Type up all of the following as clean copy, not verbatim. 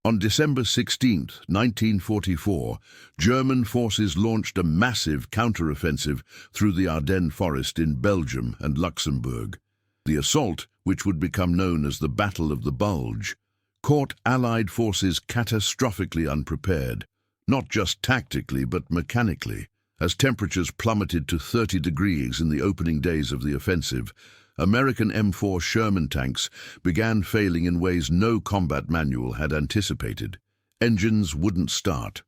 On December 16, 1944, German forces launched a massive counteroffensive through the Ardennes forest in Belgium and Luxembourg. The assault, which would become known as the Battle of the Bulge, caught Allied forces catastrophically unprepared, not just tactically but mechanically. As temperatures plummeted to 30 degrees in the opening days of the offensive, American M4 Sherman tanks began failing in ways no combat manual had anticipated. Engines wouldn't start.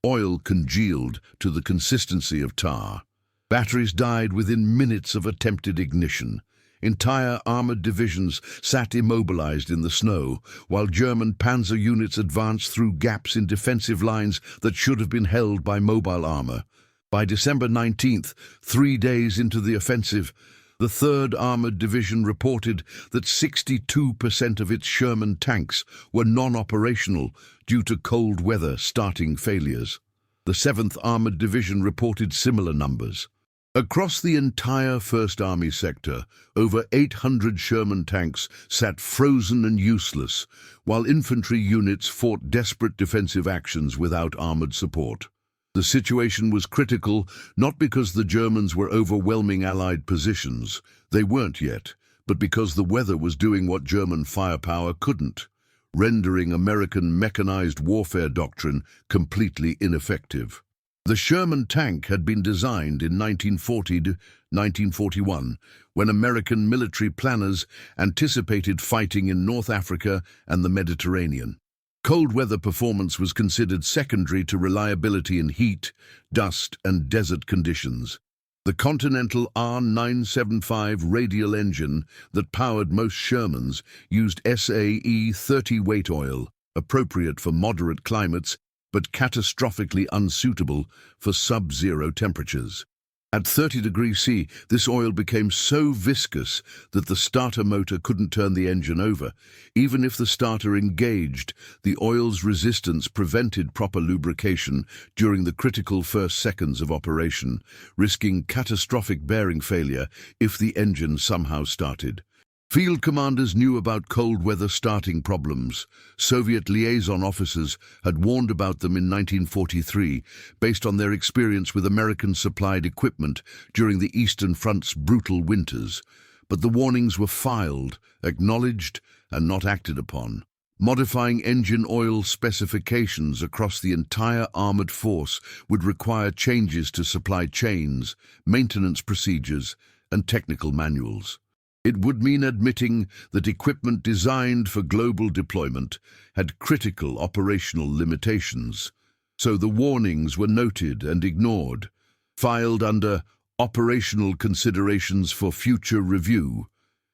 Oil congealed to the consistency of tar. Batteries died within minutes of attempted ignition. Entire armored divisions sat immobilized in the snow, while German panzer units advanced through gaps in defensive lines that should have been held by mobile armor. By December 19th, 3 days into the offensive, the 3rd Armored Division reported that 62% of its Sherman tanks were non-operational due to cold weather starting failures. The 7th Armored Division reported similar numbers. Across the entire 1st Army sector, over 800 Sherman tanks sat frozen and useless, while infantry units fought desperate defensive actions without armored support. The situation was critical not because the Germans were overwhelming Allied positions, they weren't yet, but because the weather was doing what German firepower couldn't, rendering American mechanized warfare doctrine completely ineffective. The Sherman tank had been designed in 1940 to 1941, when American military planners anticipated fighting in North Africa and the Mediterranean. Cold weather performance was considered secondary to reliability in heat, dust, and desert conditions. The Continental R975 radial engine that powered most Shermans used SAE 30 weight oil, appropriate for moderate climates, but catastrophically unsuitable for sub-zero temperatures. At 30 degrees C, this oil became so viscous that the starter motor couldn't turn the engine over. Even if the starter engaged, the oil's resistance prevented proper lubrication during the critical first seconds of operation, risking catastrophic bearing failure if the engine somehow started. Field commanders knew about cold weather starting problems. Soviet liaison officers had warned about them in 1943 based on their experience with American-supplied equipment during the Eastern Front's brutal winters. But the warnings were filed, acknowledged, and not acted upon. Modifying engine oil specifications across the entire armored force would require changes to supply chains, maintenance procedures, and technical manuals. It would mean admitting that equipment designed for global deployment had critical operational limitations. So the warnings were noted and ignored, filed under operational considerations for future review,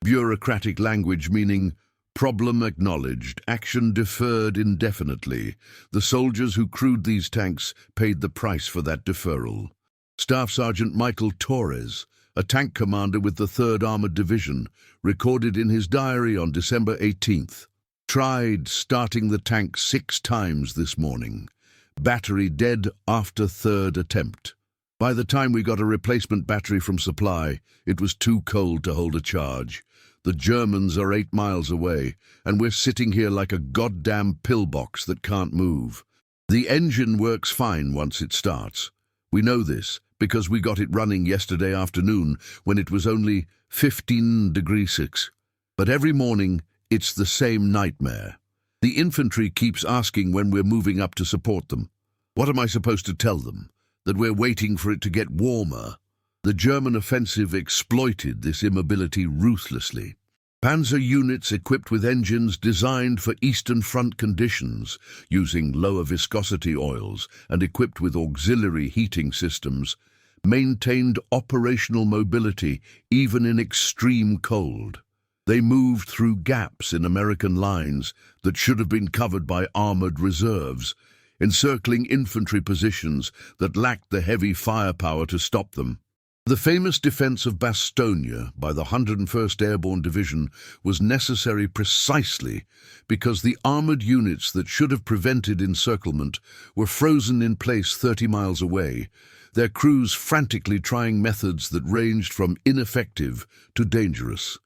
bureaucratic language meaning problem acknowledged, action deferred indefinitely. The soldiers who crewed these tanks paid the price for that deferral. Staff Sergeant Michael Torres, a tank commander with the 3rd Armored Division, recorded in his diary on December 18th. Tried starting the tank 6 times this morning. Battery dead after 3rd attempt. By the time we got a replacement battery from supply, it was too cold to hold a charge. The Germans are 8 miles away, and we're sitting here like a goddamn pillbox that can't move. The engine works fine once it starts. We know this, because we got it running yesterday afternoon when it was only 15 degrees 6. But every morning, it's the same nightmare. The infantry keeps asking when we're moving up to support them. What am I supposed to tell them? That we're waiting for it to get warmer? The German offensive exploited this immobility ruthlessly. Panzer units equipped with engines designed for Eastern Front conditions, using lower viscosity oils and equipped with auxiliary heating systems, maintained operational mobility even in extreme cold. They moved through gaps in American lines that should have been covered by armored reserves, encircling infantry positions that lacked the heavy firepower to stop them. The famous defense of Bastogne by the 101st Airborne Division was necessary precisely because the armored units that should have prevented encirclement were frozen in place 30 miles away, their crews frantically trying methods that ranged from ineffective to dangerous.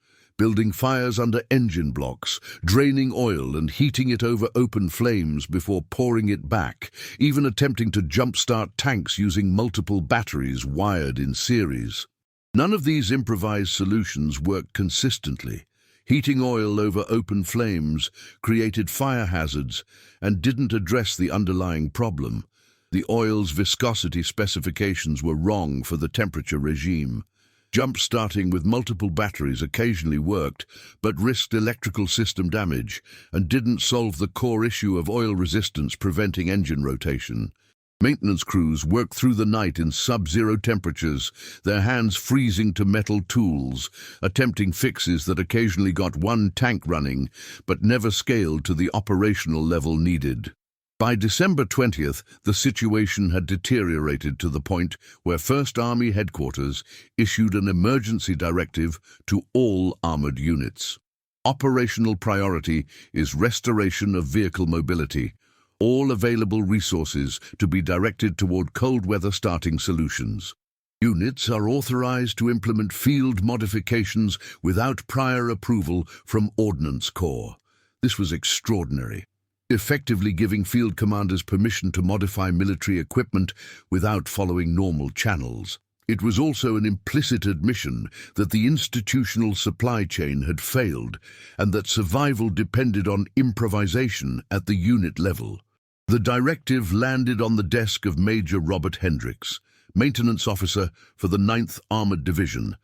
building fires under engine blocks, draining oil and heating it over open flames before pouring it back, even attempting to jump-start tanks using multiple batteries wired in series. None of these improvised solutions worked consistently. Heating oil over open flames created fire hazards and didn't address the underlying problem. The oil's viscosity specifications were wrong for the temperature regime. Jump-starting with multiple batteries occasionally worked, but risked electrical system damage and didn't solve the core issue of oil resistance preventing engine rotation. Maintenance crews worked through the night in sub-zero temperatures, their hands freezing to metal tools, attempting fixes that occasionally got one tank running, but never scaled to the operational level needed. By December 20th, the situation had deteriorated to the point where 1st Army Headquarters issued an emergency directive to all armored units. Operational priority is restoration of vehicle mobility. All available resources to be directed toward cold weather starting solutions. Units are authorized to implement field modifications without prior approval from Ordnance Corps. This was extraordinary, effectively giving field commanders permission to modify military equipment without following normal channels. It was also an implicit admission that the institutional supply chain had failed and that survival depended on improvisation at the unit level. The directive landed on the desk of Major Robert Hendricks, maintenance officer for the 9th Armored Division,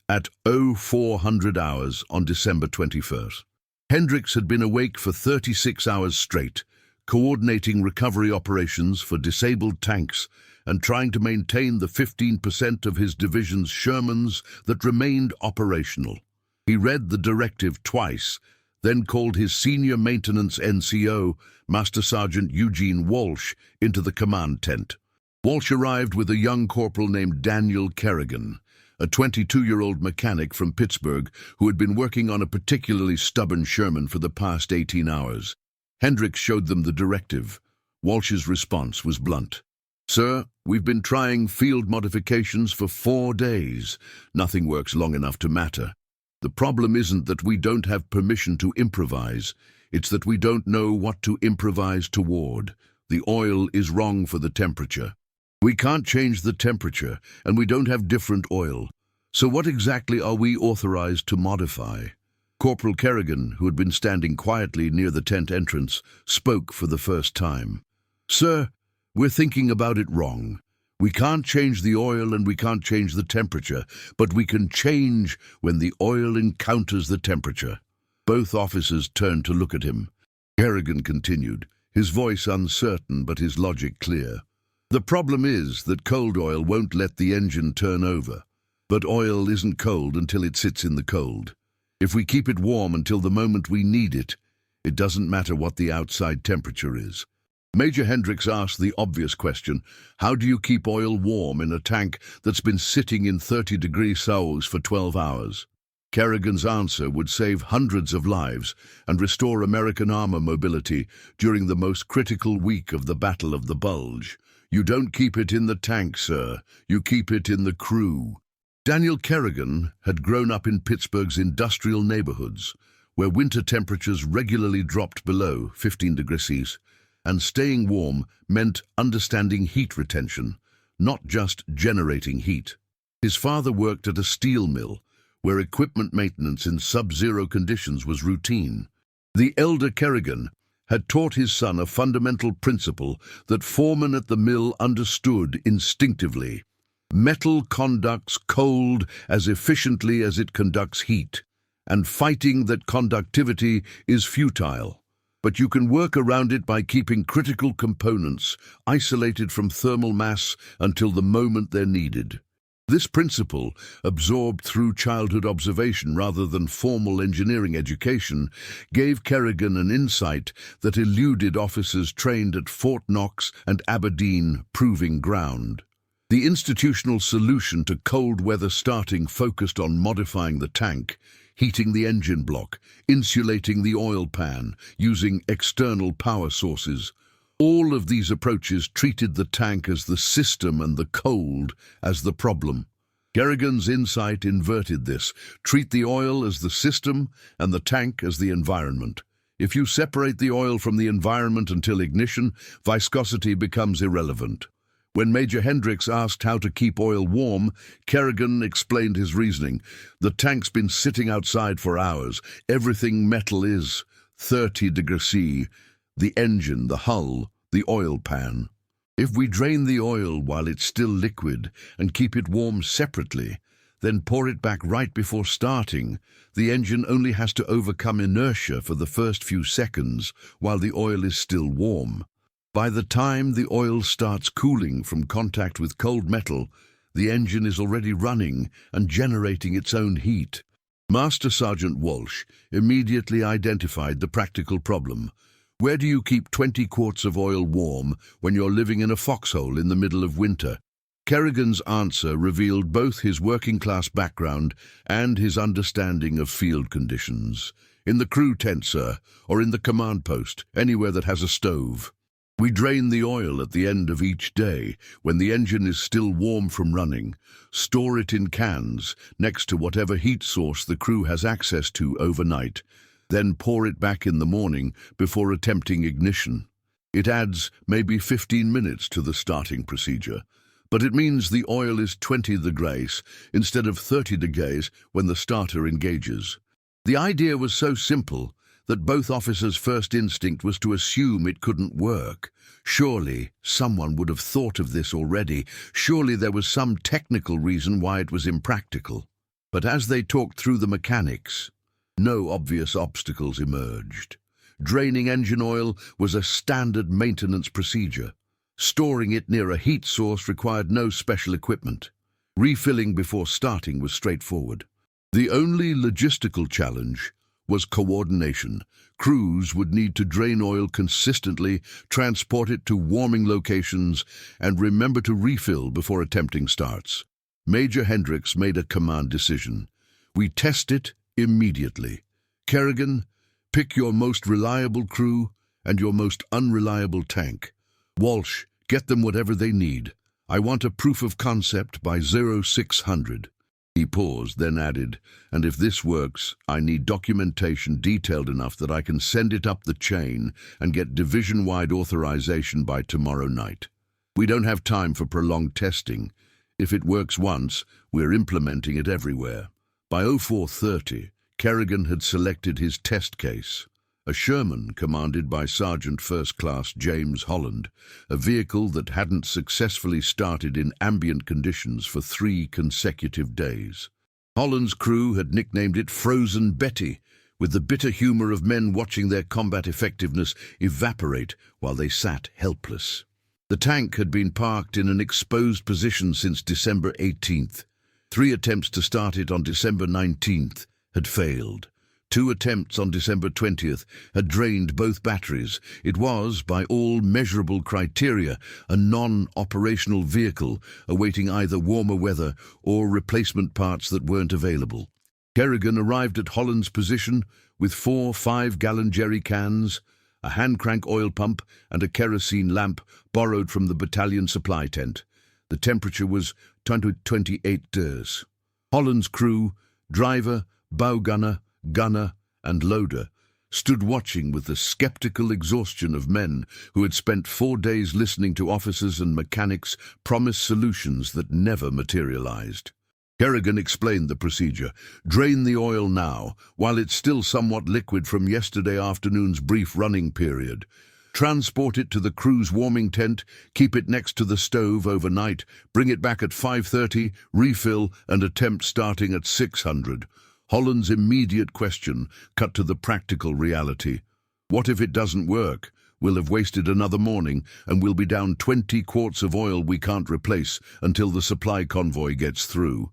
at 0400 hours on December 21st. Hendricks had been awake for 36 hours straight, coordinating recovery operations for disabled tanks and trying to maintain the 15% of his division's Shermans that remained operational. He read the directive twice, then called his senior maintenance NCO, Master Sergeant Eugene Walsh, into the command tent. Walsh arrived with a young corporal named Daniel Kerrigan, a 22-year-old mechanic from Pittsburgh who had been working on a particularly stubborn Sherman for the past 18 hours. Hendricks showed them the directive. Walsh's response was blunt. "Sir, we've been trying field modifications for 4 days. Nothing works long enough to matter. The problem isn't that we don't have permission to improvise. It's that we don't know what to improvise toward. The oil is wrong for the temperature. We can't change the temperature, and we don't have different oil. So what exactly are we authorized to modify?" Corporal Kerrigan, who had been standing quietly near the tent entrance, spoke for the first time. "Sir, we're thinking about it wrong. We can't change the oil and we can't change the temperature, but we can change when the oil encounters the temperature." Both officers turned to look at him. Kerrigan continued, his voice uncertain but his logic clear. "The problem is that cold oil won't let the engine turn over. But oil isn't cold until it sits in the cold. If we keep it warm until the moment we need it, it doesn't matter what the outside temperature is." Major Hendricks asked the obvious question, how do you keep oil warm in a tank that's been sitting in 30 degrees Celsius for 12 hours? Kerrigan's answer would save hundreds of lives and restore American armor mobility during the most critical week of the Battle of the Bulge. "You don't keep it in the tank, sir. You keep it in the crew." Daniel Kerrigan had grown up in Pittsburgh's industrial neighborhoods, where winter temperatures regularly dropped below 15 degrees Celsius, and staying warm meant understanding heat retention, not just generating heat. His father worked at a steel mill, where equipment maintenance in sub-zero conditions was routine. The elder Kerrigan had taught his son a fundamental principle that foremen at the mill understood instinctively. Metal conducts cold as efficiently as it conducts heat, and fighting that conductivity is futile. But you can work around it by keeping critical components isolated from thermal mass until the moment they're needed. This principle, absorbed through childhood observation rather than formal engineering education, gave Kerrigan an insight that eluded officers trained at Fort Knox and Aberdeen Proving Ground. The institutional solution to cold weather starting focused on modifying the tank, heating the engine block, insulating the oil pan, using external power sources. All of these approaches treated the tank as the system and the cold as the problem. Kerrigan's insight inverted this. Treat the oil as the system and the tank as the environment. If you separate the oil from the environment until ignition, viscosity becomes irrelevant. When Major Hendricks asked how to keep oil warm, Kerrigan explained his reasoning. The tank's been sitting outside for hours. Everything metal is 30 degrees C. The engine, the hull, the oil pan. If we drain the oil while it's still liquid and keep it warm separately, then pour it back right before starting, the engine only has to overcome inertia for the first few seconds while the oil is still warm. By the time the oil starts cooling from contact with cold metal, the engine is already running and generating its own heat. Master Sergeant Walsh immediately identified the practical problem. Where do you keep 20 quarts of oil warm when you're living in a foxhole in the middle of winter? Kerrigan's answer revealed both his working-class background and his understanding of field conditions. In the crew tent, sir, or in the command post, anywhere that has a stove. We drain the oil at the end of each day, when the engine is still warm from running, store it in cans next to whatever heat source the crew has access to overnight, then pour it back in the morning before attempting ignition. It adds maybe 15 minutes to the starting procedure, but it means the oil is 20 degrees instead of 30 degrees when the starter engages. The idea was so simple that both officers' first instinct was to assume it couldn't work. Surely someone would have thought of this already. Surely there was some technical reason why it was impractical. But as they talked through the mechanics, no obvious obstacles emerged. Draining engine oil was a standard maintenance procedure. Storing it near a heat source required no special equipment. Refilling before starting was straightforward. The only logistical challenge was coordination. Crews would need to drain oil consistently, transport it to warming locations, and remember to refill before attempting starts. Major Hendricks made a command decision. We test it immediately. Kerrigan, pick your most reliable crew and your most unreliable tank. Walsh, get them whatever they need. I want a proof of concept by 0600. He paused, then added, and if this works, I need documentation detailed enough that I can send it up the chain and get division-wide authorization by tomorrow night. We don't have time for prolonged testing. If it works once, we're implementing it everywhere. By 0430, Kerrigan had selected his test case, a Sherman commanded by Sergeant First Class James Holland, a vehicle that hadn't successfully started in ambient conditions for 3 consecutive days. Holland's crew had nicknamed it Frozen Betty, with the bitter humor of men watching their combat effectiveness evaporate while they sat helpless. The tank had been parked in an exposed position since December 18th. 3 attempts to start it on December 19th had failed. 2 attempts on December 20th had drained both batteries. It was, by all measurable criteria, a non-operational vehicle awaiting either warmer weather or replacement parts that weren't available. Kerrigan arrived at Holland's position with 4 5-gallon jerry cans, a hand-crank oil pump and a kerosene lamp borrowed from the battalion supply tent. The temperature was 28 degrees. Holland's crew, driver, bow gunner, and loader, stood watching with the skeptical exhaustion of men who had spent 4 days listening to officers and mechanics promise solutions that never materialized. Kerrigan explained the procedure. Drain the oil now, while it's still somewhat liquid from yesterday afternoon's brief running period. Transport it to the crew's warming tent, keep it next to the stove overnight, bring it back at 5:30, refill, and attempt starting at 600. Holland's immediate question cut to the practical reality. What if it doesn't work? We'll have wasted another morning, and we'll be down 20 quarts of oil we can't replace until the supply convoy gets through.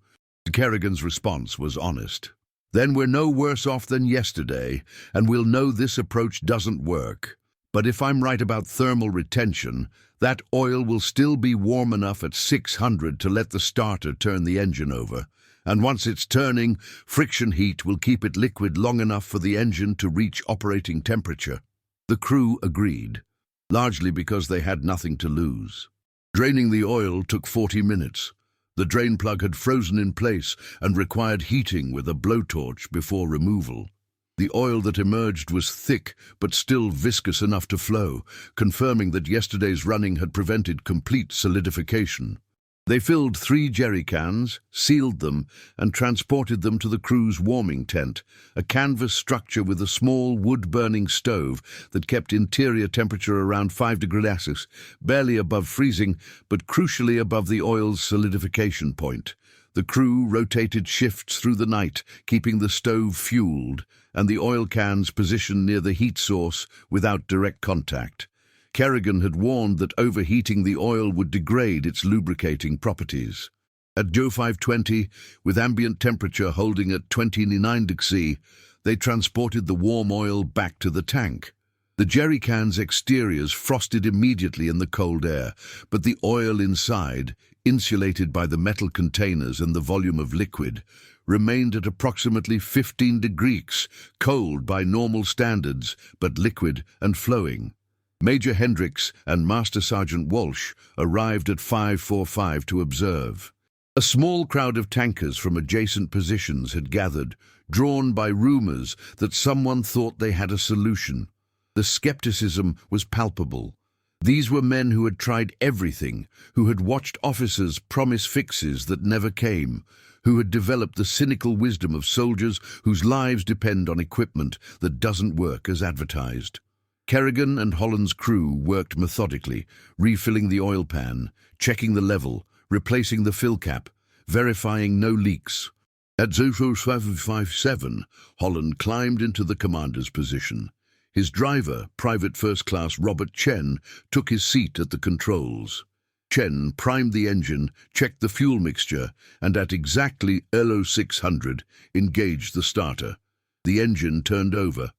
Kerrigan's response was honest. Then we're no worse off than yesterday, and we'll know this approach doesn't work. But if I'm right about thermal retention, that oil will still be warm enough at 600 to let the starter turn the engine over. And once it's turning, friction heat will keep it liquid long enough for the engine to reach operating temperature. The crew agreed, largely because they had nothing to lose. Draining the oil took 40 minutes. The drain plug had frozen in place and required heating with a blowtorch before removal. The oil that emerged was thick but still viscous enough to flow, confirming that yesterday's running had prevented complete solidification. They filled 3 jerry cans, sealed them, and transported them to the crew's warming tent, a canvas structure with a small wood-burning stove that kept interior temperature around 5 degrees Celsius, barely above freezing, but crucially above the oil's solidification point. The crew rotated shifts through the night, keeping the stove fueled, and the oil cans positioned near the heat source without direct contact. Kerrigan had warned that overheating the oil would degrade its lubricating properties. At Joe 520, with ambient temperature holding at 29 degrees, they transported the warm oil back to the tank. The jerry cans' exteriors frosted immediately in the cold air, but the oil inside, insulated by the metal containers and the volume of liquid, remained at approximately 15 degrees, cold by normal standards, but liquid and flowing. Major Hendricks and Master Sergeant Walsh arrived at 545 to observe. A small crowd of tankers from adjacent positions had gathered, drawn by rumors that someone thought they had a solution. The skepticism was palpable. These were men who had tried everything, who had watched officers promise fixes that never came, who had developed the cynical wisdom of soldiers whose lives depend on equipment that doesn't work as advertised. Kerrigan and Holland's crew worked methodically, refilling the oil pan, checking the level, replacing the fill cap, verifying no leaks. At 0757, Holland climbed into the commander's position. His driver, Private First Class Robert Chen, took his seat at the controls. Chen primed the engine, checked the fuel mixture, and at exactly LO 600, engaged the starter. The engine turned over.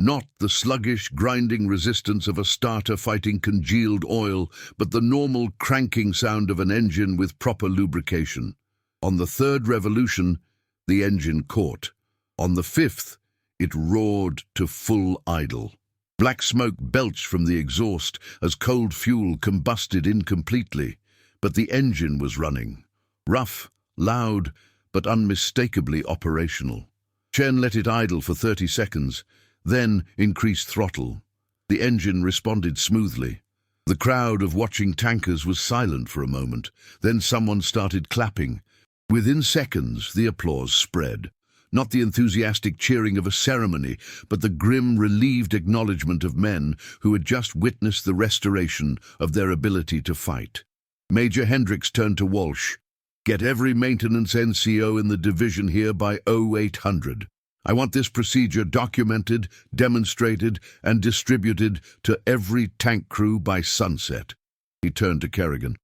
Not the sluggish, grinding resistance of a starter fighting congealed oil, but the normal cranking sound of an engine with proper lubrication. On the 3rd revolution, the engine caught. On the 5th, it roared to full idle. Black smoke belched from the exhaust as cold fuel combusted incompletely, but the engine was running. Rough, loud, but unmistakably operational. Chen let it idle for 30 seconds, then increased throttle. The engine responded smoothly. The crowd of watching tankers was silent for a moment. Then someone started clapping. Within seconds, the applause spread. Not the enthusiastic cheering of a ceremony, but the grim, relieved acknowledgement of men who had just witnessed the restoration of their ability to fight. Major Hendricks turned to Walsh. "Get every maintenance NCO in the division here by 0800. I want this procedure documented, demonstrated, and distributed to every tank crew by sunset." He turned to Kerrigan.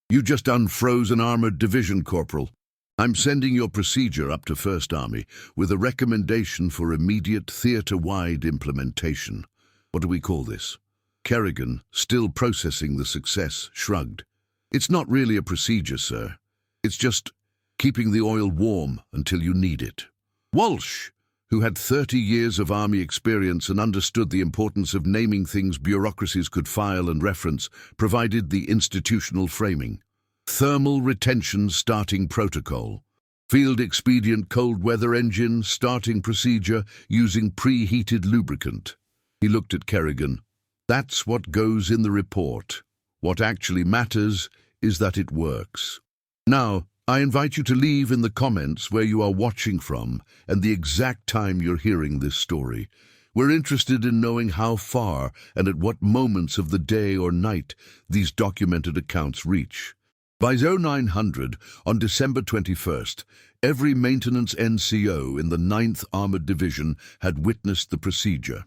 "You just unfroze an armored division, Corporal. I'm sending your procedure up to 1st Army with a recommendation for immediate theater-wide implementation. What do we call this?" Kerrigan, still processing the success, shrugged. "It's not really a procedure, sir. It's just keeping the oil warm until you need it." Walsh, who had 30 years of Army experience and understood the importance of naming things bureaucracies could file and reference, provided the institutional framing. Thermal retention starting protocol. Field expedient cold weather engine starting procedure using preheated lubricant. He looked at Kerrigan. "That's what goes in the report. What actually matters is that it works. Now, I invite you to leave in the comments where you are watching from and the exact time you're hearing this story. We're interested in knowing how far and at what moments of the day or night these documented accounts reach. By 0900, on December 21st, every maintenance NCO in the 9th Armored Division had witnessed the procedure.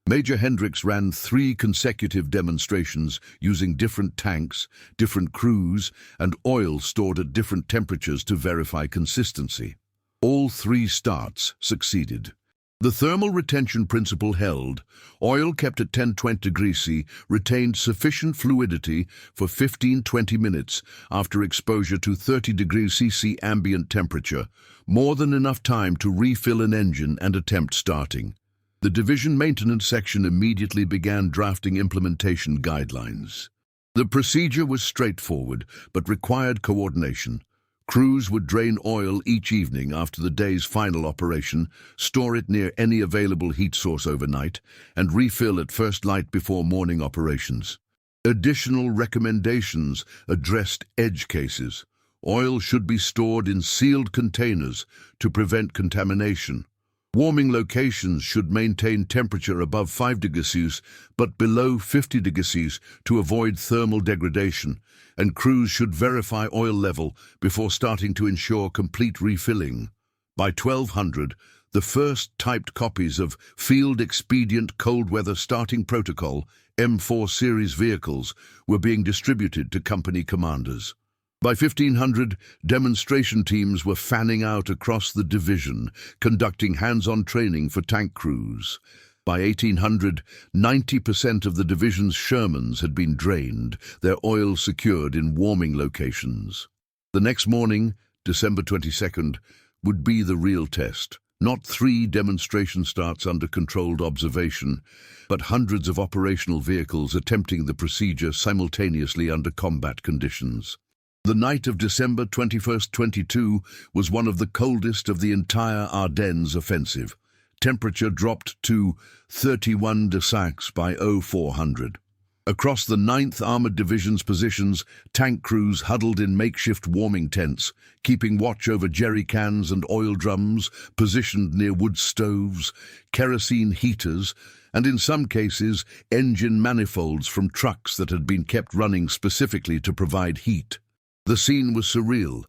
Major Hendricks ran 3 consecutive demonstrations using different tanks, different crews, and oil stored at different temperatures to verify consistency. All 3 starts succeeded. The thermal retention principle held. Oil kept at 10-20 degrees C retained sufficient fluidity for 15-20 minutes after exposure to 30 degrees C ambient temperature, more than enough time to refill an engine and attempt starting. The division maintenance section immediately began drafting implementation guidelines. The procedure was straightforward, but required coordination. Crews would drain oil each evening after the day's final operation, store it near any available heat source overnight, and refill at first light before morning operations. Additional recommendations addressed edge cases. Oil should be stored in sealed containers to prevent contamination. Warming locations should maintain temperature above 5 degrees Celsius but below 50 degrees Celsius to avoid thermal degradation, and crews should verify oil level before starting to ensure complete refilling. By 1200, the first typed copies of Field Expedient Cold Weather Starting Protocol M4 series vehicles were being distributed to company commanders. By 1500, demonstration teams were fanning out across the division, conducting hands-on training for tank crews. By 1800, 90% of the division's Shermans had been drained, their oil secured in warming locations. The next morning, December 22nd, would be the real test. Not 3 demonstration starts under controlled observation, but hundreds of operational vehicles attempting the procedure simultaneously under combat conditions. The night of December 21st, 22 was one of the coldest of the entire Ardennes offensive. Temperature dropped to 31 degrees by 0400. Across the 9th Armored Division's positions, tank crews huddled in makeshift warming tents, keeping watch over jerry cans and oil drums positioned near wood stoves, kerosene heaters, and in some cases, engine manifolds from trucks that had been kept running specifically to provide heat. The scene was surreal.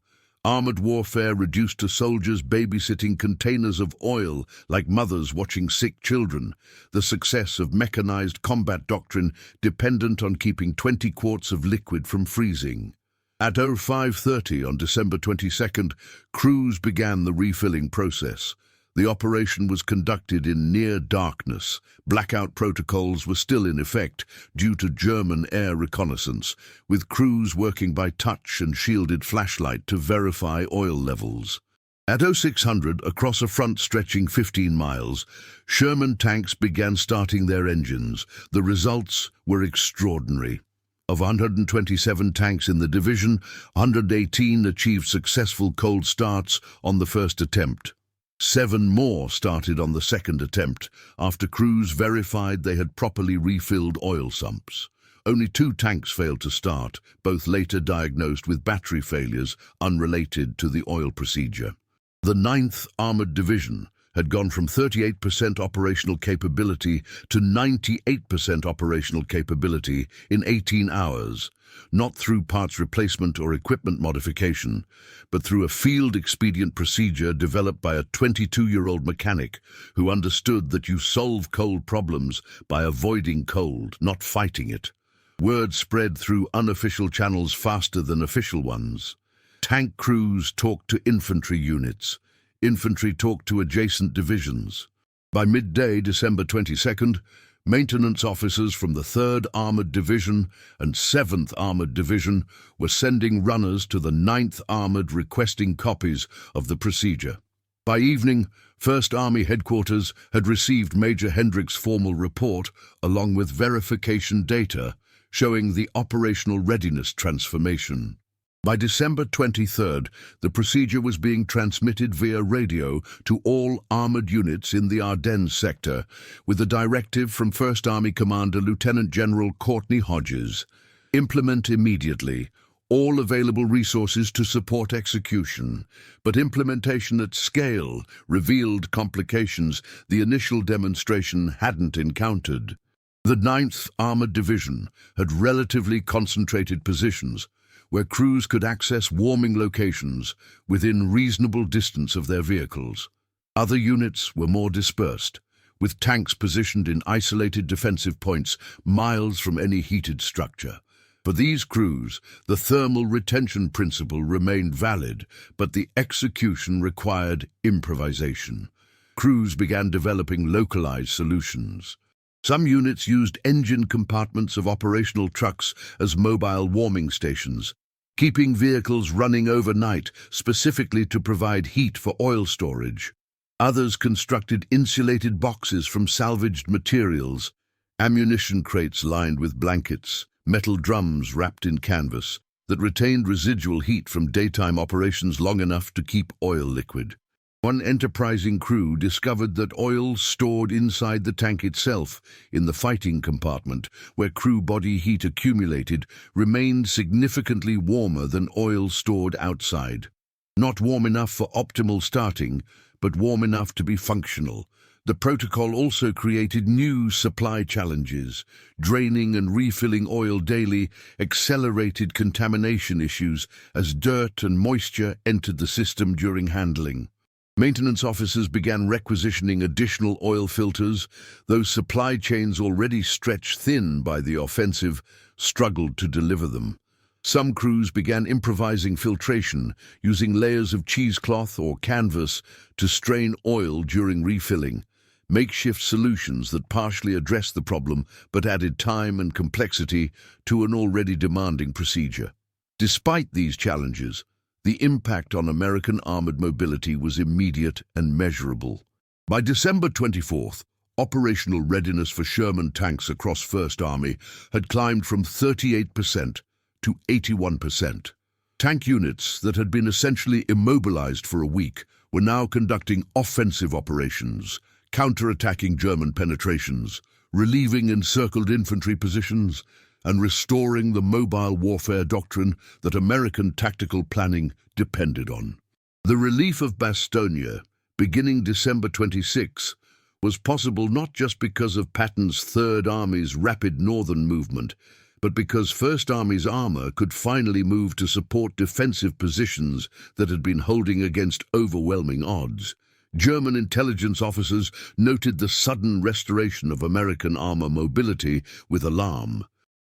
Armored warfare reduced to soldiers babysitting containers of oil like mothers watching sick children. The success of mechanized combat doctrine dependent on keeping 20 quarts of liquid from freezing. At 0530 on December 22nd, crews began the refilling process. The operation was conducted in near darkness. Blackout protocols were still in effect due to German air reconnaissance, with crews working by touch and shielded flashlight to verify oil levels. At 0600, across a front stretching 15 miles, Sherman tanks began starting their engines. The results were extraordinary. Of 127 tanks in the division, 118 achieved successful cold starts on the first attempt. 7 more started on the second attempt after crews verified they had properly refilled oil sumps. Only 2 tanks failed to start, both later diagnosed with battery failures unrelated to the oil procedure. The 9th Armored Division had gone from 38% operational capability to 98% operational capability in 18 hours, not through parts replacement or equipment modification, but through a field expedient procedure developed by a 22-year-old mechanic who understood that you solve cold problems by avoiding cold, not fighting it. Word spread through unofficial channels faster than official ones. Tank crews talked to infantry units. Infantry talked to adjacent divisions. By midday, December 22nd, maintenance officers from the 3rd Armored Division and 7th Armored Division were sending runners to the 9th Armored requesting copies of the procedure. By evening, 1st Army Headquarters had received Major Hendrick's formal report along with verification data showing the operational readiness transformation. By December 23rd, the procedure was being transmitted via radio to all armored units in the Ardennes sector, with a directive from 1st Army Commander Lieutenant General Courtney Hodges. Implement immediately all available resources to support execution, but implementation at scale revealed complications the initial demonstration hadn't encountered. The 9th Armored Division had relatively concentrated positions where crews could access warming locations within reasonable distance of their vehicles. Other units were more dispersed, with tanks positioned in isolated defensive points miles from any heated structure. For these crews, the thermal retention principle remained valid, but the execution required improvisation. Crews began developing localized solutions. Some units used engine compartments of operational trucks as mobile warming stations, keeping vehicles running overnight specifically to provide heat for oil storage. Others constructed insulated boxes from salvaged materials, ammunition crates lined with blankets, metal drums wrapped in canvas, that retained residual heat from daytime operations long enough to keep oil liquid. One enterprising crew discovered that oil stored inside the tank itself, in the fighting compartment, where crew body heat accumulated, remained significantly warmer than oil stored outside. Not warm enough for optimal starting, but warm enough to be functional. The protocol also created new supply challenges. Draining and refilling oil daily accelerated contamination issues as dirt and moisture entered the system during handling. Maintenance officers began requisitioning additional oil filters. Those supply chains, already stretched thin by the offensive, struggled to deliver them. Some crews began improvising filtration, using layers of cheesecloth or canvas to strain oil during refilling. Makeshift solutions that partially addressed the problem but added time and complexity to an already demanding procedure. Despite these challenges, the impact on American armored mobility was immediate and measurable. By December 24th, operational readiness for Sherman tanks across First Army had climbed from 38% to 81%. Tank units that had been essentially immobilized for a week were now conducting offensive operations, counter-attacking German penetrations, relieving encircled infantry positions, and restoring the mobile warfare doctrine that American tactical planning depended on. The relief of Bastogne, beginning December 26, was possible not just because of Patton's Third Army's rapid northern movement, but because First Army's armor could finally move to support defensive positions that had been holding against overwhelming odds. German intelligence officers noted the sudden restoration of American armor mobility with alarm.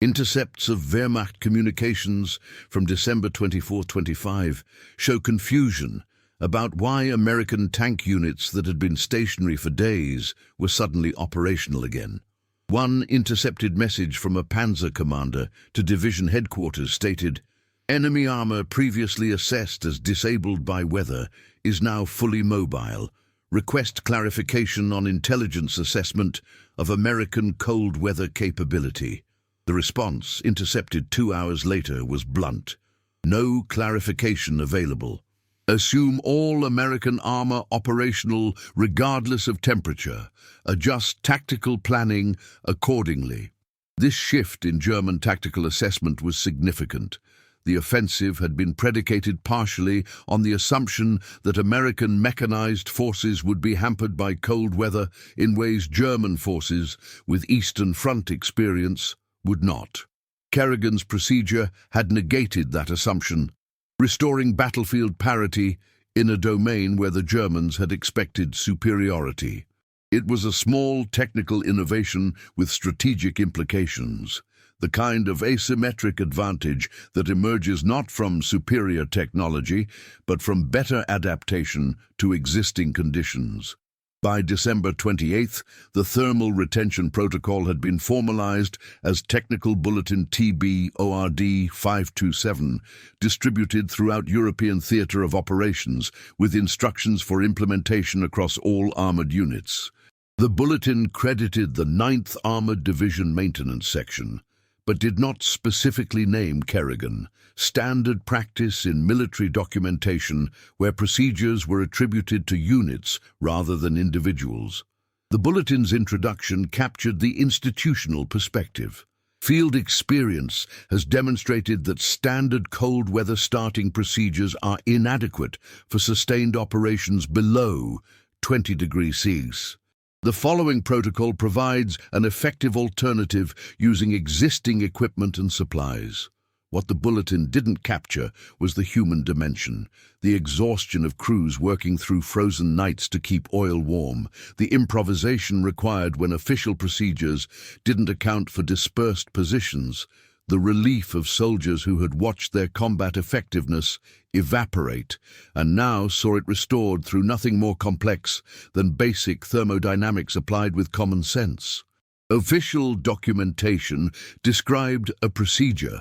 Intercepts of Wehrmacht communications from December 24-25 show confusion about why American tank units that had been stationary for days were suddenly operational again. One intercepted message from a panzer commander to division headquarters stated, "Enemy armor previously assessed as disabled by weather is now fully mobile. Request clarification on intelligence assessment of American cold weather capability." The response, intercepted 2 hours later, was blunt. "No clarification available. Assume all American armor operational regardless of temperature. Adjust tactical planning accordingly." This shift in German tactical assessment was significant. The offensive had been predicated partially on the assumption that American mechanized forces would be hampered by cold weather in ways German forces, with Eastern Front experience, would not. Kerrigan's procedure had negated that assumption, restoring battlefield parity in a domain where the Germans had expected superiority. It was a small technical innovation with strategic implications, the kind of asymmetric advantage that emerges not from superior technology, but from better adaptation to existing conditions. By December 28th, the Thermal Retention Protocol had been formalized as Technical Bulletin TB-ORD 527, distributed throughout European theater of operations, with instructions for implementation across all armored units. The bulletin credited the 9th Armored Division Maintenance Section, but did not specifically name Kerrigan, standard practice in military documentation where procedures were attributed to units rather than individuals. The bulletin's introduction captured the institutional perspective. Field experience has demonstrated that standard cold weather starting procedures are inadequate for sustained operations below 20 degrees Celsius. The following protocol provides an effective alternative using existing equipment and supplies. What the bulletin didn't capture was the human dimension, the exhaustion of crews working through frozen nights to keep oil warm, the improvisation required when official procedures didn't account for dispersed positions, the relief of soldiers who had watched their combat effectiveness evaporate and now saw it restored through nothing more complex than basic thermodynamics applied with common sense. Official documentation described a procedure.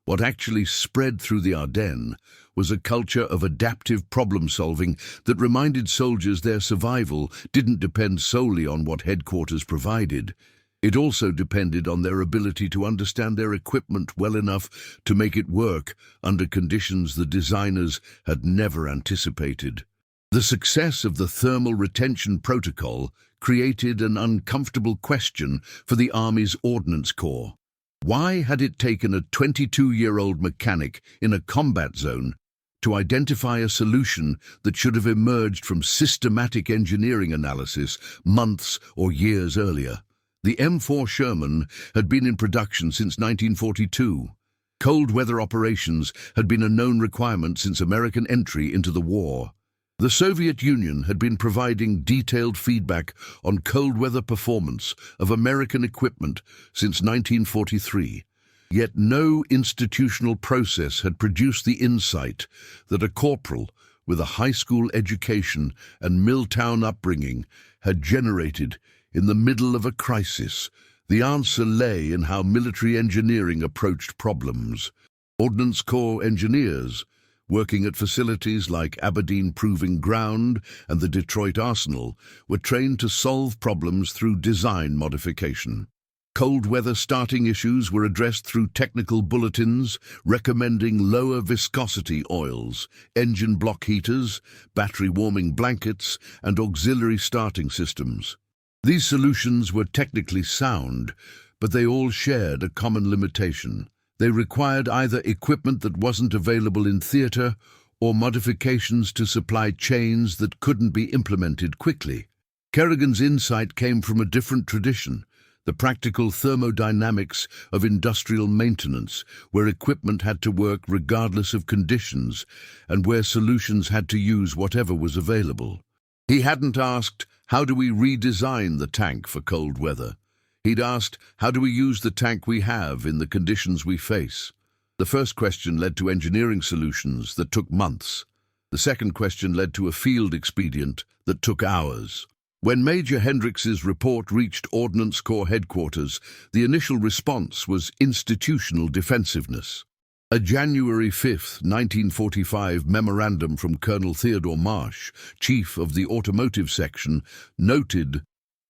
What actually spread through the Ardennes was a culture of adaptive problem-solving that reminded soldiers their survival didn't depend solely on what headquarters provided. It also depended on their ability to understand their equipment well enough to make it work under conditions the designers had never anticipated. The success of the thermal retention protocol created an uncomfortable question for the Army's Ordnance Corps. Why had it taken a 22-year-old mechanic in a combat zone to identify a solution that should have emerged from systematic engineering analysis months or years earlier? The M4 Sherman had been in production since 1942. Cold weather operations had been a known requirement since American entry into the war. The Soviet Union had been providing detailed feedback on cold weather performance of American equipment since 1943. Yet no institutional process had produced the insight that a corporal with a high school education and Milltown upbringing had generated in the middle of a crisis. The answer lay in how military engineering approached problems. Ordnance Corps engineers, working at facilities like Aberdeen Proving Ground and the Detroit Arsenal, were trained to solve problems through design modification. Cold weather starting issues were addressed through technical bulletins recommending lower viscosity oils, engine block heaters, battery warming blankets, and auxiliary starting systems. These solutions were technically sound, but they all shared a common limitation. They required either equipment that wasn't available in theater or modifications to supply chains that couldn't be implemented quickly. Kerrigan's insight came from a different tradition, the practical thermodynamics of industrial maintenance, where equipment had to work regardless of conditions and where solutions had to use whatever was available. He hadn't asked, how do we redesign the tank for cold weather? He'd asked, how do we use the tank we have in the conditions we face? The first question led to engineering solutions that took months. The second question led to a field expedient that took hours. When Major Hendrix's report reached Ordnance Corps headquarters, the initial response was institutional defensiveness. A January 5, 1945 memorandum from Colonel Theodore Marsh, chief of the automotive section, noted,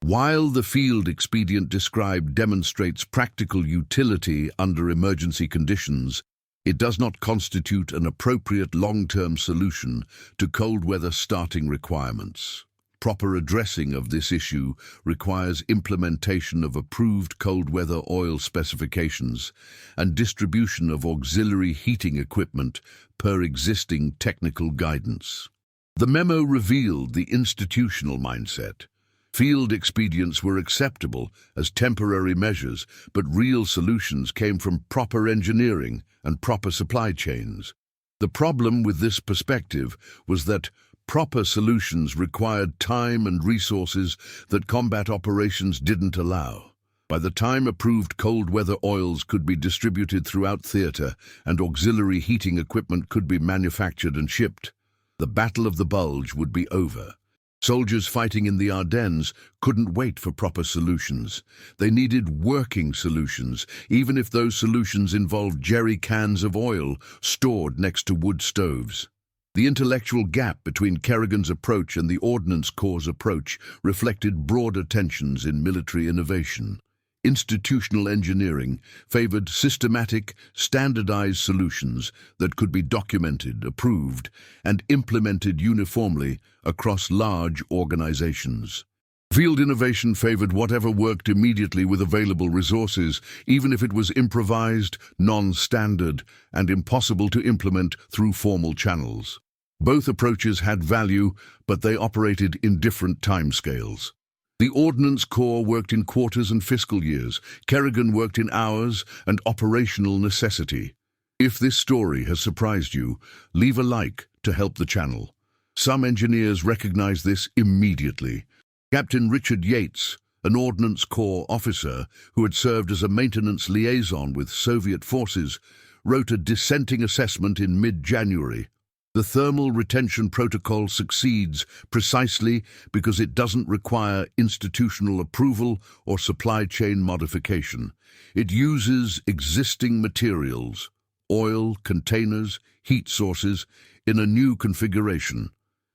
while the field expedient described demonstrates practical utility under emergency conditions, it does not constitute an appropriate long-term solution to cold weather starting requirements. Proper addressing of this issue requires implementation of approved cold weather oil specifications and distribution of auxiliary heating equipment per existing technical guidance. The memo revealed the institutional mindset. Field expedients were acceptable as temporary measures, but real solutions came from proper engineering and proper supply chains. The problem with this perspective was that proper solutions required time and resources that combat operations didn't allow. By the time approved cold weather oils could be distributed throughout theater and auxiliary heating equipment could be manufactured and shipped, the Battle of the Bulge would be over. Soldiers fighting in the Ardennes couldn't wait for proper solutions. They needed working solutions, even if those solutions involved jerry cans of oil stored next to wood stoves. The intellectual gap between Kerrigan's approach and the Ordnance Corps' approach reflected broader tensions in military innovation. Institutional engineering favored systematic, standardized solutions that could be documented, approved, and implemented uniformly across large organizations. Field innovation favored whatever worked immediately with available resources, even if it was improvised, non-standard, and impossible to implement through formal channels. Both approaches had value, but they operated in different timescales. The Ordnance Corps worked in quarters and fiscal years. Kerrigan worked in hours and operational necessity. If this story has surprised you, leave a like to help the channel. Some engineers recognized this immediately. Captain Richard Yates, an Ordnance Corps officer who had served as a maintenance liaison with Soviet forces, wrote a dissenting assessment in mid-January. The thermal retention protocol succeeds precisely because it doesn't require institutional approval or supply chain modification. It uses existing materials, oil, containers, heat sources, in a new configuration.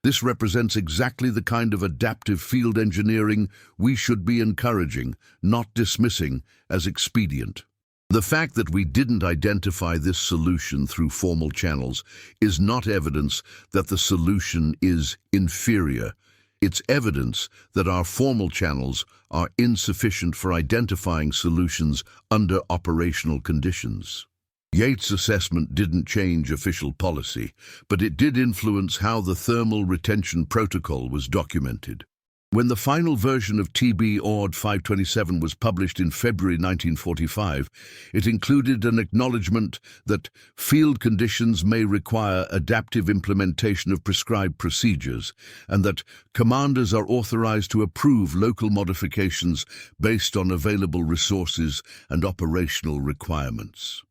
This represents exactly the kind of adaptive field engineering we should be encouraging, not dismissing as expedient. The fact that we didn't identify this solution through formal channels is not evidence that the solution is inferior. It's evidence that our formal channels are insufficient for identifying solutions under operational conditions. Yates' assessment didn't change official policy, but it did influence how the thermal retention protocol was documented. When the final version of TB-ORD 527 was published in February 1945, it included an acknowledgement that field conditions may require adaptive implementation of prescribed procedures, and that commanders are authorized to approve local modifications based on available resources and operational requirements.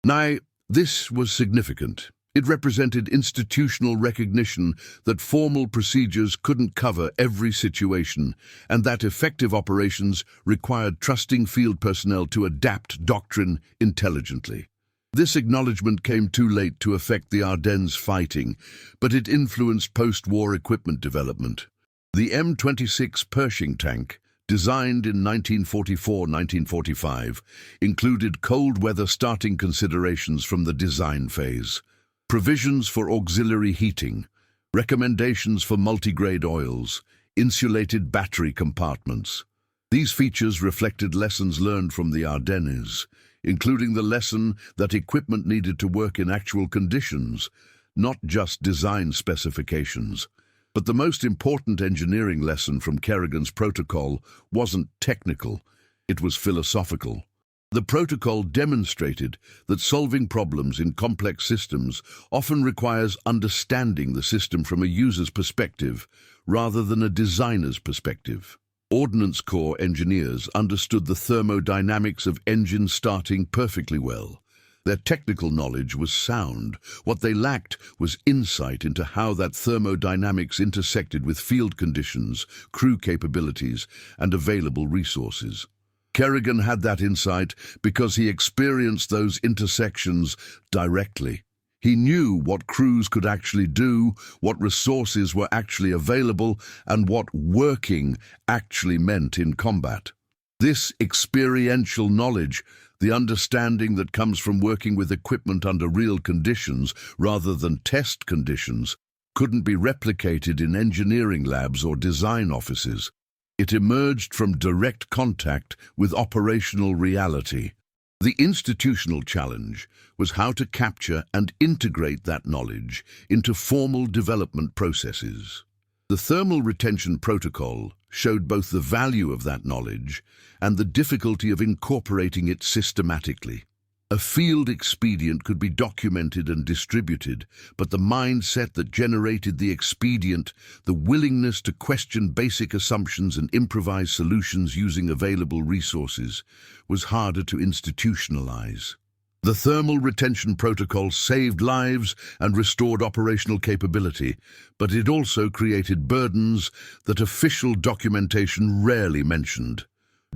Now, this was significant. It represented institutional recognition that formal procedures couldn't cover every situation, and that effective operations required trusting field personnel to adapt doctrine intelligently. This acknowledgement came too late to affect the Ardennes fighting, but it influenced post-war equipment development. The M26 Pershing tank, designed in 1944-1945, included cold weather starting considerations from the design phase. Provisions for auxiliary heating, recommendations for multigrade oils, insulated battery compartments. These features reflected lessons learned from the Ardennes, including the lesson that equipment needed to work in actual conditions, not just design specifications. But the most important engineering lesson from Kerrigan's protocol wasn't technical, it was philosophical. The protocol demonstrated that solving problems in complex systems often requires understanding the system from a user's perspective rather than a designer's perspective. Ordnance Corps engineers understood the thermodynamics of engines starting perfectly well. Their technical knowledge was sound. What they lacked was insight into how that thermodynamics intersected with field conditions, crew capabilities, and available resources. Kerrigan had that insight because he experienced those intersections directly. He knew what crews could actually do, what resources were actually available, and what working actually meant in combat. This experiential knowledge, the understanding that comes from working with equipment under real conditions rather than test conditions, couldn't be replicated in engineering labs or design offices. It emerged from direct contact with operational reality. The institutional challenge was how to capture and integrate that knowledge into formal development processes. The thermal retention protocol showed both the value of that knowledge and the difficulty of incorporating it systematically. A field expedient could be documented and distributed, but the mindset that generated the expedient, the willingness to question basic assumptions and improvise solutions using available resources, was harder to institutionalize. The thermal retention protocol saved lives and restored operational capability, but it also created burdens that official documentation rarely mentioned.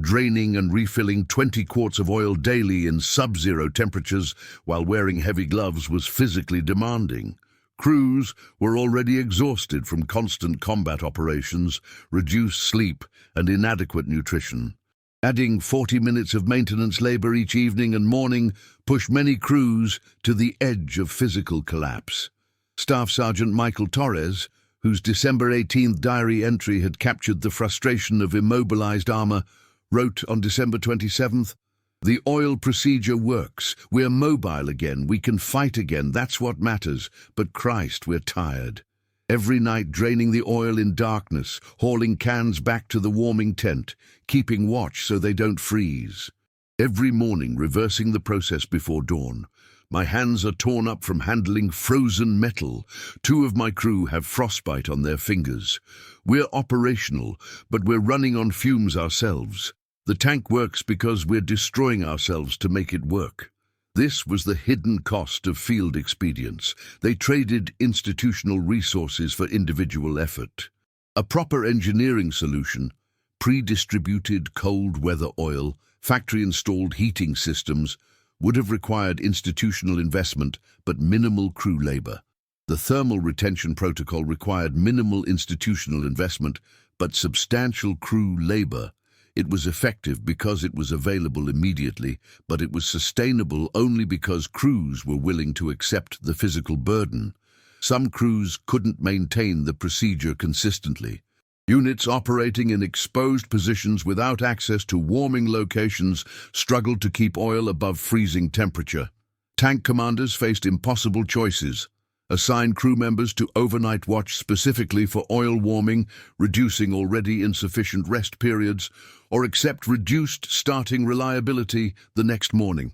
Draining and refilling 20 quarts of oil daily in sub-zero temperatures while wearing heavy gloves was physically demanding. Crews were already exhausted from constant combat operations, reduced sleep, and inadequate nutrition. Adding 40 minutes of maintenance labor each evening and morning pushed many crews to the edge of physical collapse. Staff Sergeant Michael Torres, whose December 18th diary entry had captured the frustration of immobilized armor, wrote on December 27th, "The oil procedure works. We're mobile again. We can fight again. That's what matters. But Christ, we're tired. Every night draining the oil in darkness, hauling cans back to the warming tent, keeping watch so they don't freeze. Every morning reversing the process before dawn. My hands are torn up from handling frozen metal. 2 of my crew have frostbite on their fingers. We're operational, but we're running on fumes ourselves. The tank works because we're destroying ourselves to make it work." This was the hidden cost of field expedients. They traded institutional resources for individual effort. A proper engineering solution, pre-distributed cold weather oil, factory-installed heating systems, would have required institutional investment but minimal crew labor. The thermal retention protocol required minimal institutional investment, but substantial crew labor. It was effective because it was available immediately, but it was sustainable only because crews were willing to accept the physical burden. Some crews couldn't maintain the procedure consistently. Units operating in exposed positions without access to warming locations struggled to keep oil above freezing temperature. Tank commanders faced impossible choices. Assign crew members to overnight watch specifically for oil warming, reducing already insufficient rest periods, or accept reduced starting reliability the next morning.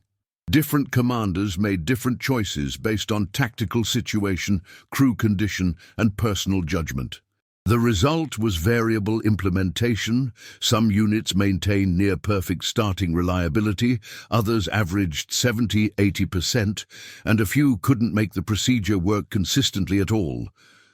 Different commanders made different choices based on tactical situation, crew condition, and personal judgment. The result was variable implementation. Some units maintained near-perfect starting reliability, others averaged 70–80%, and a few couldn't make the procedure work consistently at all.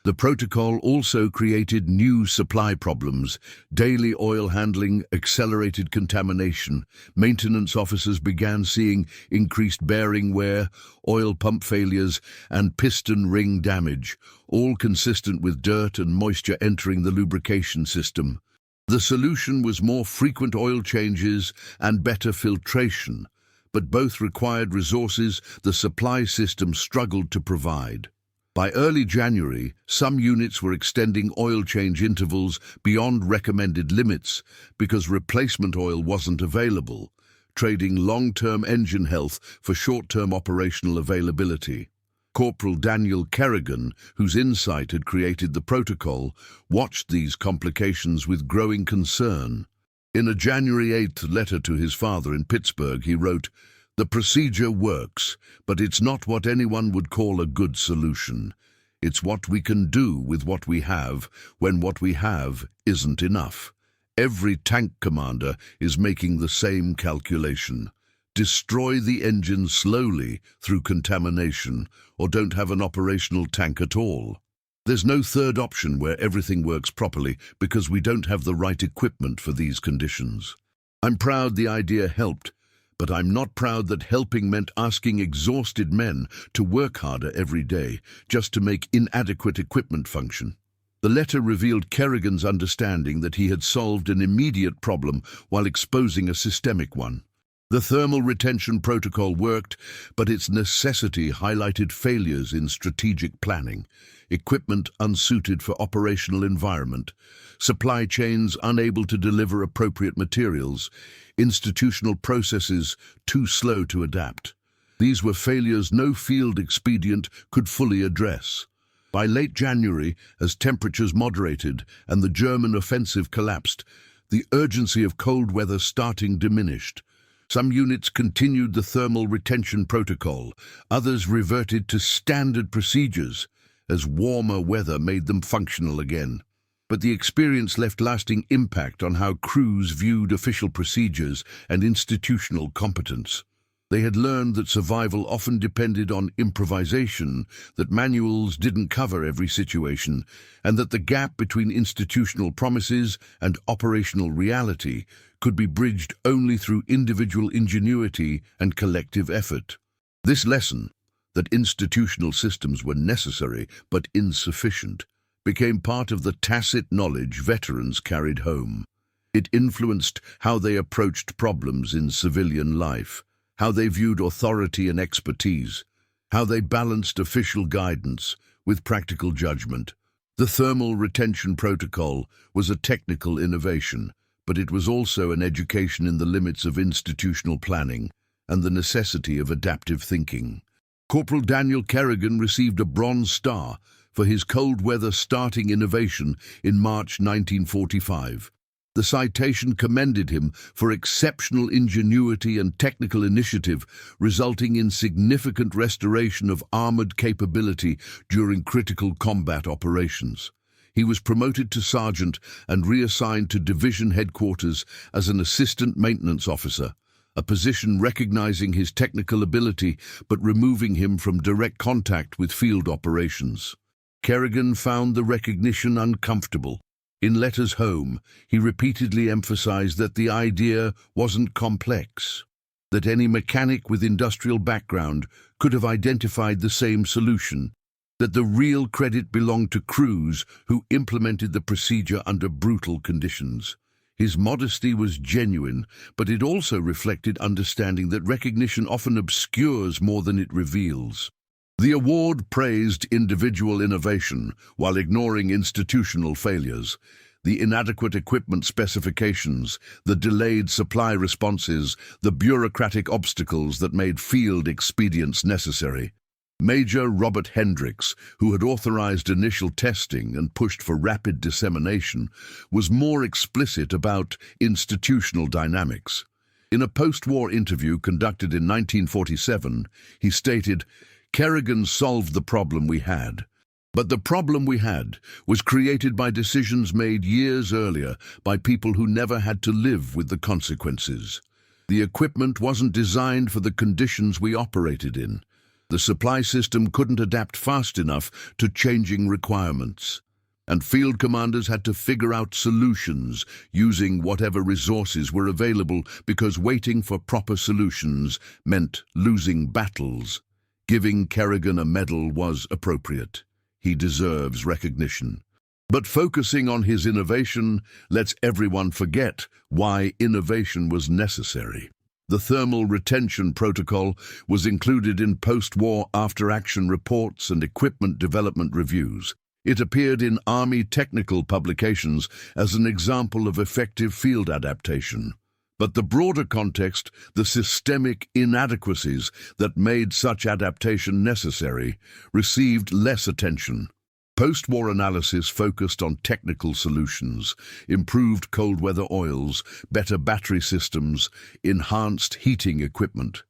The protocol also created new supply problems: daily oil handling, accelerated contamination. Maintenance officers began seeing increased bearing wear, oil pump failures, and piston ring damage, all consistent with dirt and moisture entering the lubrication system. The solution was more frequent oil changes and better filtration, but both required resources the supply system struggled to provide. By early January, some units were extending oil change intervals beyond recommended limits because replacement oil wasn't available, trading long-term engine health for short-term operational availability. Corporal Daniel Kerrigan, whose insight had created the protocol, watched these complications with growing concern. In a January 8th letter to his father in Pittsburgh, he wrote, "The procedure works, but it's not what anyone would call a good solution. It's what we can do with what we have when what we have isn't enough. Every tank commander is making the same calculation. Destroy the engine slowly through contamination, or don't have an operational tank at all. There's no third option where everything works properly because we don't have the right equipment for these conditions." I'm proud the idea helped, but I'm not proud that helping meant asking exhausted men to work harder every day just to make inadequate equipment function. The letter revealed Kerrigan's understanding that he had solved an immediate problem while exposing a systemic one. The thermal retention protocol worked, but its necessity highlighted failures in strategic planning, equipment unsuited for operational environment, supply chains unable to deliver appropriate materials, institutional processes too slow to adapt. These were failures no field expedient could fully address. By late January, as temperatures moderated and the German offensive collapsed, the urgency of cold weather starting diminished. Some units continued the thermal retention protocol, others reverted to standard procedures as warmer weather made them functional again. But the experience left lasting impact on how crews viewed official procedures and institutional competence. They had learned that survival often depended on improvisation, that manuals didn't cover every situation, and that the gap between institutional promises and operational reality could be bridged only through individual ingenuity and collective effort. This lesson, that institutional systems were necessary but insufficient, became part of the tacit knowledge veterans carried home. It influenced how they approached problems in civilian life, how they viewed authority and expertise, how they balanced official guidance with practical judgment. The thermal retention protocol was a technical innovation, but it was also an education in the limits of institutional planning and the necessity of adaptive thinking. Corporal Daniel Kerrigan received a Bronze Star for his cold weather starting innovation in March 1945. The citation commended him for exceptional ingenuity and technical initiative, resulting in significant restoration of armored capability during critical combat operations. He was promoted to sergeant and reassigned to division headquarters as an assistant maintenance officer, a position recognizing his technical ability but removing him from direct contact with field operations. Kerrigan found the recognition uncomfortable. In letters home, he repeatedly emphasized that the idea wasn't complex, that any mechanic with industrial background could have identified the same solution. that the real credit belonged to crews who implemented the procedure under brutal conditions. His modesty was genuine, but it also reflected understanding that recognition often obscures more than it reveals. The award praised individual innovation while ignoring institutional failures. The inadequate equipment specifications, the delayed supply responses, the bureaucratic obstacles that made field expedients necessary. Major Robert Hendricks, who had authorized initial testing and pushed for rapid dissemination, was more explicit about institutional dynamics. In a post-war interview conducted in 1947, he stated, "Kerrigan solved the problem we had. But the problem we had was created by decisions made years earlier by people who never had to live with the consequences. The equipment wasn't designed for the conditions we operated in. The supply system couldn't adapt fast enough to changing requirements. And field commanders had to figure out solutions using whatever resources were available because waiting for proper solutions meant losing battles. Giving Kerrigan a medal was appropriate. He deserves recognition. But focusing on his innovation lets everyone forget why innovation was necessary. The thermal retention protocol was included in post-war after-action reports and equipment development reviews. It appeared in Army technical publications as an example of effective field adaptation. But the broader context, the systemic inadequacies that made such adaptation necessary, received less attention. Post-war analysis focused on technical solutions, improved cold weather oils, better battery systems, enhanced heating equipment.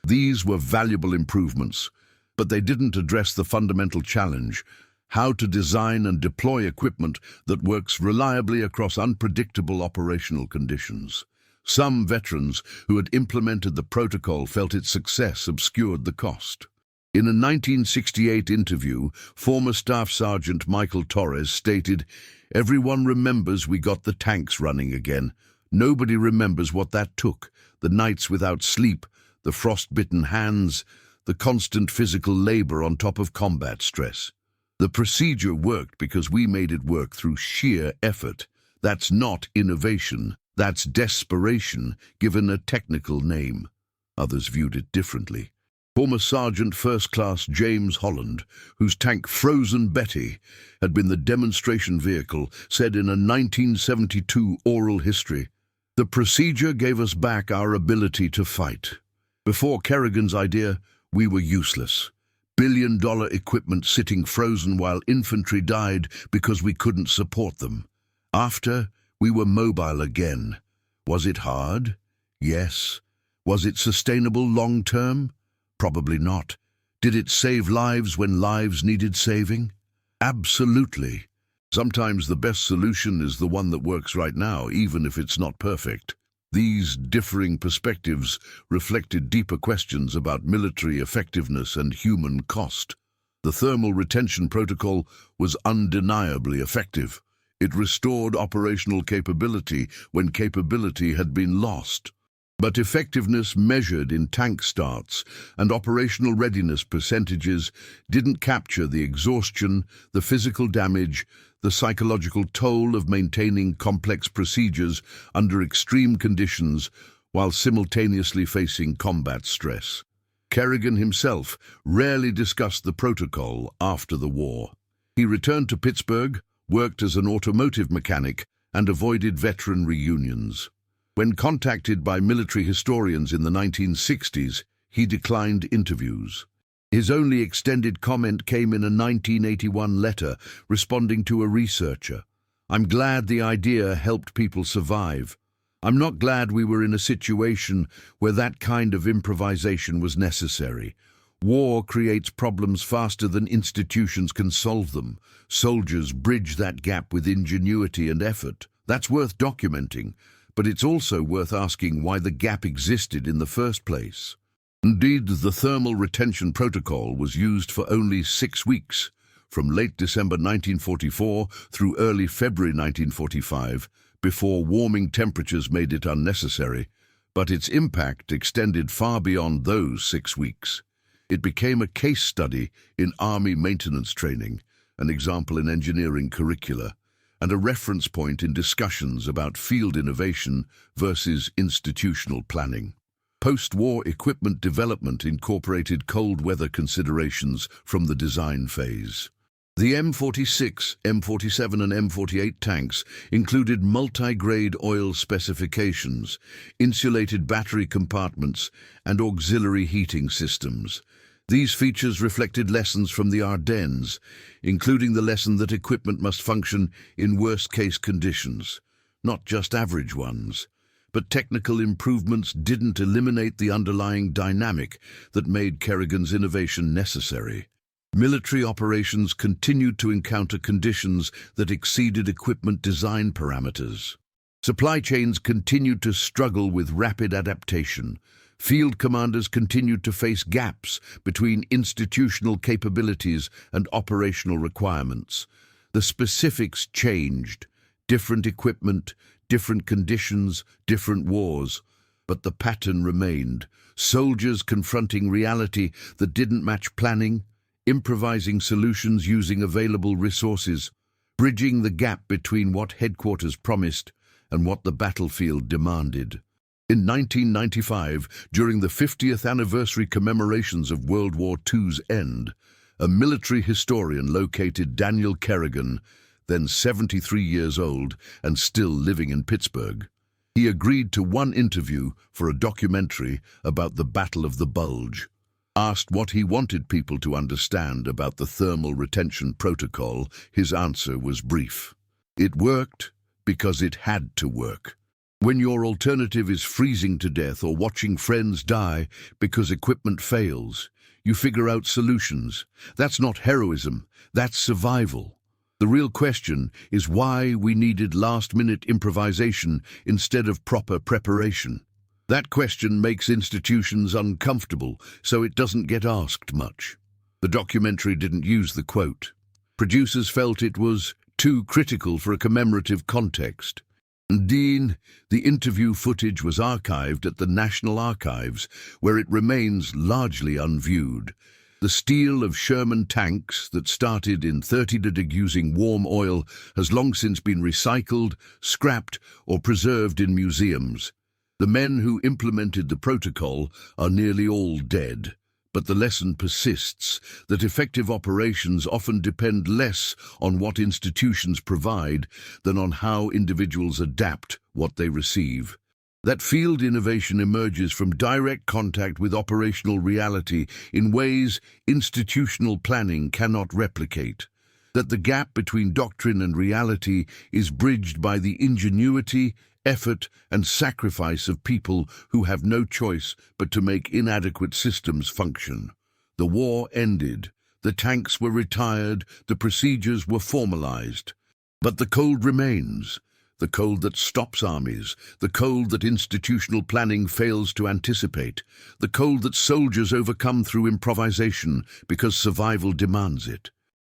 These were valuable improvements, but they didn't address the fundamental challenge: how to design and deploy equipment that works reliably across unpredictable operational conditions. Some veterans who had implemented the protocol felt its success obscured the cost. In a 1968 interview, former Staff Sergeant Michael Torres stated, "Everyone remembers we got the tanks running again. Nobody remembers what that took. The nights without sleep, the frost-bitten hands, the constant physical labor on top of combat stress. The procedure worked because we made it work through sheer effort. That's not innovation. That's desperation, given a technical name." Others viewed it differently. Former Sergeant First Class James Holland, whose tank Frozen Betty had been the demonstration vehicle, said in a 1972 oral history, "The procedure gave us back our ability to fight. Before Kerrigan's idea, we were useless. Billion-dollar equipment sitting frozen while infantry died because we couldn't support them. After, we were mobile again. Was it hard? Yes. Was it sustainable long-term? Probably not. Did it save lives when lives needed saving? Absolutely. Sometimes the best solution is the one that works right now, even if it's not perfect." These differing perspectives reflected deeper questions about military effectiveness and human cost. The thermal retention protocol was undeniably effective. It restored operational capability when capability had been lost. But effectiveness measured in tank starts and operational readiness percentages didn't capture the exhaustion, the physical damage, the psychological toll of maintaining complex procedures under extreme conditions while simultaneously facing combat stress. Kerrigan himself rarely discussed the protocol after the war. He returned to Pittsburgh, worked as an automotive mechanic, and avoided veteran reunions. When contacted by military historians in the 1960s, he declined interviews. His only extended comment came in a 1981 letter responding to a researcher. "I'm glad the idea helped people survive. I'm not glad we were in a situation where that kind of improvisation was necessary. War creates problems faster than institutions can solve them. Soldiers bridge that gap with ingenuity and effort. That's worth documenting. But it's also worth asking why the gap existed in the first place." Indeed, the thermal retention protocol was used for only 6 weeks, from late December 1944 through early February 1945, before warming temperatures made it unnecessary, but its impact extended far beyond those 6 weeks. It became a case study in Army maintenance training, an example in engineering curricula, and a reference point in discussions about field innovation versus institutional planning. Post-war equipment development incorporated cold weather considerations from the design phase. The M46, M47 and M48 tanks included multi-grade oil specifications, insulated battery compartments, and auxiliary heating systems. These features reflected lessons from the Ardennes, including the lesson that equipment must function in worst-case conditions, not just average ones. But technical improvements didn't eliminate the underlying dynamic that made Kerrigan's innovation necessary. Military operations continued to encounter conditions that exceeded equipment design parameters. Supply chains continued to struggle with rapid adaptation. Field commanders continued to face gaps between institutional capabilities and operational requirements. The specifics changed. Different equipment, different conditions, different wars. But the pattern remained. Soldiers confronting reality that didn't match planning, improvising solutions using available resources, bridging the gap between what headquarters promised and what the battlefield demanded. In 1995, during the 50th anniversary commemorations of World War II's end, a military historian located Daniel Kerrigan, then 73 years old and still living in Pittsburgh. He agreed to one interview for a documentary about the Battle of the Bulge. Asked what he wanted people to understand about the thermal retention protocol, his answer was brief. It worked because it had to work. When your alternative is freezing to death or watching friends die because equipment fails, you figure out solutions. That's not heroism, that's survival. The real question is why we needed last-minute improvisation instead of proper preparation. That question makes institutions uncomfortable, so it doesn't get asked much. The documentary didn't use the quote. Producers felt it was too critical for a commemorative context. Indeed, the interview footage was archived at the National Archives, where it remains largely unviewed. The steel of Sherman tanks that started in 30-dig using warm oil has long since been recycled, scrapped, or preserved in museums. The men who implemented the protocol are nearly all dead. But the lesson persists, that effective operations often depend less on what institutions provide than on how individuals adapt what they receive. That field innovation emerges from direct contact with operational reality in ways institutional planning cannot replicate. That the gap between doctrine and reality is bridged by the ingenuity, effort and sacrifice of people who have no choice but to make inadequate systems function. The war ended, the tanks were retired, the procedures were formalized. But the cold remains, the cold that stops armies, the cold that institutional planning fails to anticipate, the cold that soldiers overcome through improvisation because survival demands it.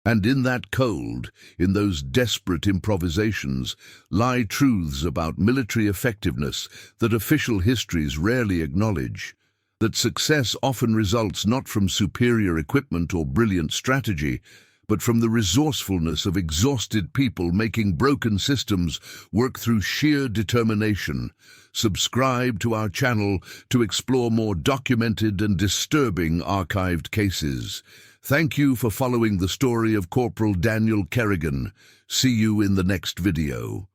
And in that cold, in those desperate improvisations, lie truths about military effectiveness that official histories rarely acknowledge. That success often results not from superior equipment or brilliant strategy, but from the resourcefulness of exhausted people making broken systems work through sheer determination. Subscribe to our channel to explore more documented and disturbing archived cases. Thank you for following the story of Corporal Daniel Kerrigan. See you in the next video.